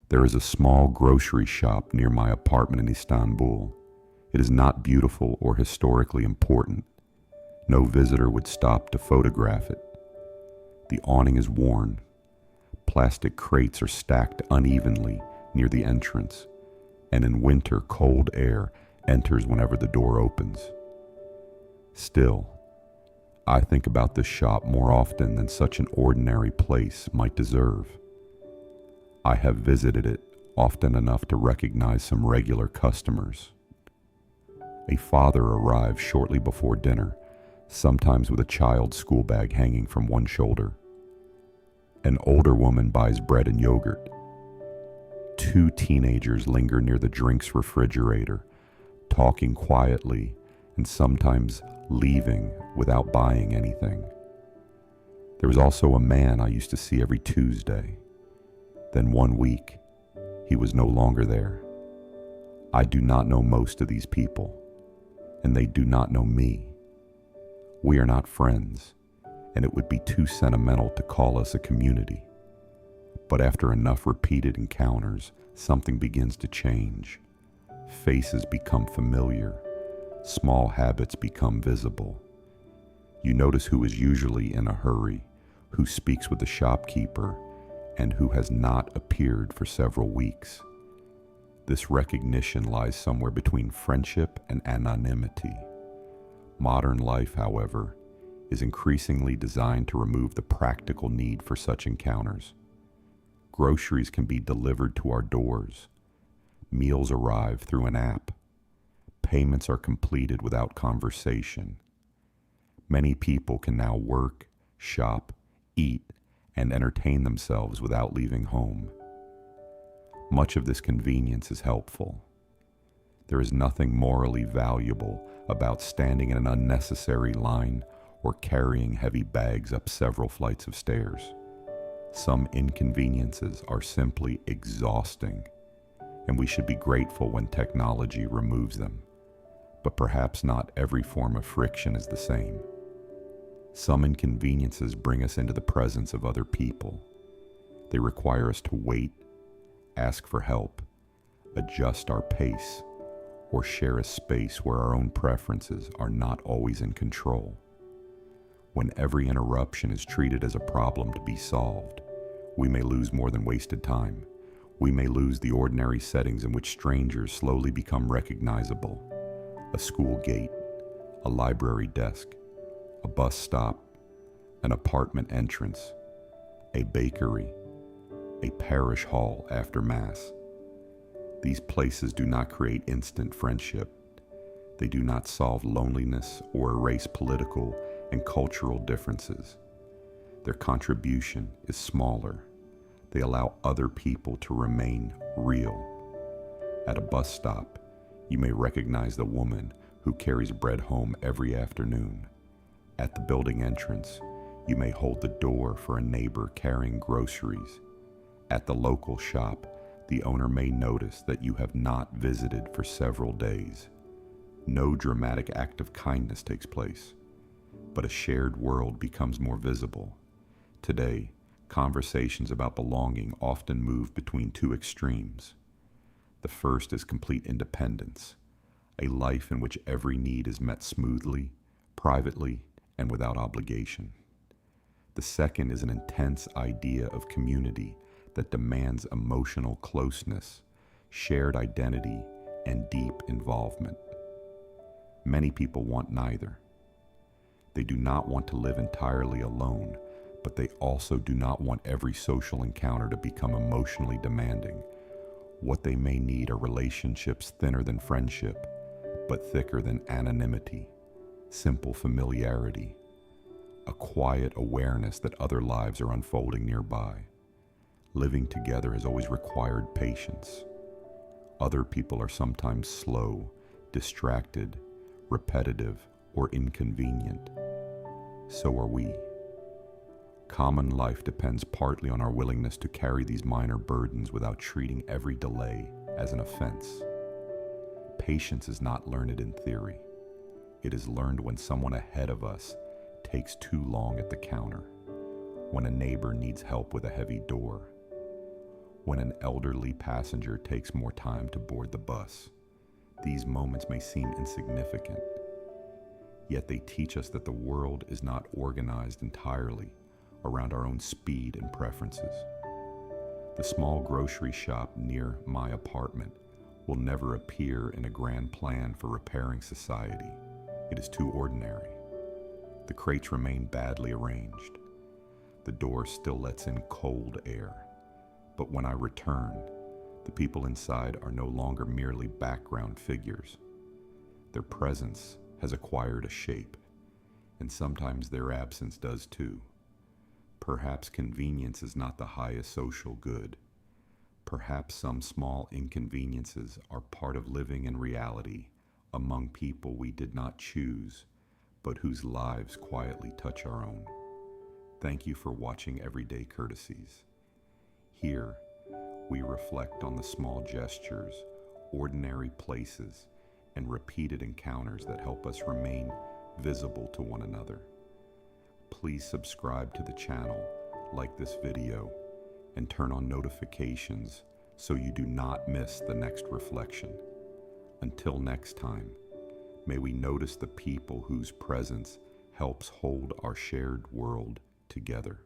There is a small grocery shop near my apartment in Istanbul. It is not beautiful or historically important. No visitor would stop to photograph it. The awning is worn. Plastic crates are stacked unevenly near the entrance, and in winter, cold air enters whenever the door opens. Still, I think about this shop more often than such an ordinary place might deserve. I have visited it often enough to recognize some regular customers. A father arrives shortly before dinner, sometimes with a child's school bag hanging from one shoulder. An older woman buys bread and yogurt. Two teenagers linger near the drinks refrigerator, talking quietly and sometimes leaving without buying anything. There was also a man I used to see every Tuesday. Then one week, he was no longer there. I do not know most of these people, and they do not know me. We are not friends, and it would be too sentimental to call us a community. But after enough repeated encounters, something begins to change. Faces become familiar. Small habits become visible. You notice who is usually in a hurry, who speaks with the shopkeeper, and who has not appeared for several weeks. This recognition lies somewhere between friendship and anonymity. Modern life, however, is increasingly designed to remove the practical need for such encounters. Groceries can be delivered to our doors. Meals arrive through an app. Payments are completed without conversation. Many people can now work, shop, eat, and entertain themselves without leaving home. Much of this convenience is helpful. There is nothing morally valuable about standing in an unnecessary line or carrying heavy bags up several flights of stairs. Some inconveniences are simply exhausting, and we should be grateful when technology removes them. But perhaps not every form of friction is the same. Some inconveniences bring us into the presence of other people. They require us to wait, ask for help, adjust our pace, or share a space where our own preferences are not always in control. When every interruption is treated as a problem to be solved, we may lose more than wasted time. We may lose the ordinary settings in which strangers slowly become recognizable. A school gate, a library desk, a bus stop, an apartment entrance, a bakery, a parish hall after Mass. These places do not create instant friendship. They do not solve loneliness or erase political and cultural differences. Their contribution is smaller. They allow other people to remain real. At a bus stop, you may recognize the woman who carries bread home every afternoon. At the building entrance, you may hold the door for a neighbor carrying groceries. At the local shop, the owner may notice that you have not visited for several days. No dramatic act of kindness takes place, but a shared world becomes more visible. Today, conversations about belonging often move between two extremes. The first is complete independence, a life in which every need is met smoothly, privately, and without obligation. The second is an intense idea of community that demands emotional closeness, shared identity, and deep involvement. Many people want neither. They do not want to live entirely alone, but they also do not want every social encounter to become emotionally demanding. What they may need are relationships thinner than friendship, but thicker than anonymity, simple familiarity, a quiet awareness that other lives are unfolding nearby. Living together has always required patience. Other people are sometimes slow, distracted, repetitive, or inconvenient. So are we. Common life depends partly on our willingness to carry these minor burdens without treating every delay as an offense. Patience is not learned in theory. It is learned when someone ahead of us takes too long at the counter, when a neighbor needs help with a heavy door, when an elderly passenger takes more time to board the bus. These moments may seem insignificant, yet they teach us that the world is not organized entirely around our own speed and preferences. The small grocery shop near my apartment will never appear in a grand plan for repairing society. It is too ordinary. The crates remain badly arranged. The door still lets in cold air. But when I return, the people inside are no longer merely background figures. Their presence has acquired a shape, and sometimes their absence does too. Perhaps convenience is not the highest social good. Perhaps some small inconveniences are part of living in reality among people we did not choose, but whose lives quietly touch our own. Thank you for watching Everyday Courtesies. Here, we reflect on the small gestures, ordinary places, and repeated encounters that help us remain visible to one another. Please subscribe to the channel, like this video, and turn on notifications so you do not miss the next reflection. Until next time, may we notice the people whose presence helps hold our shared world together.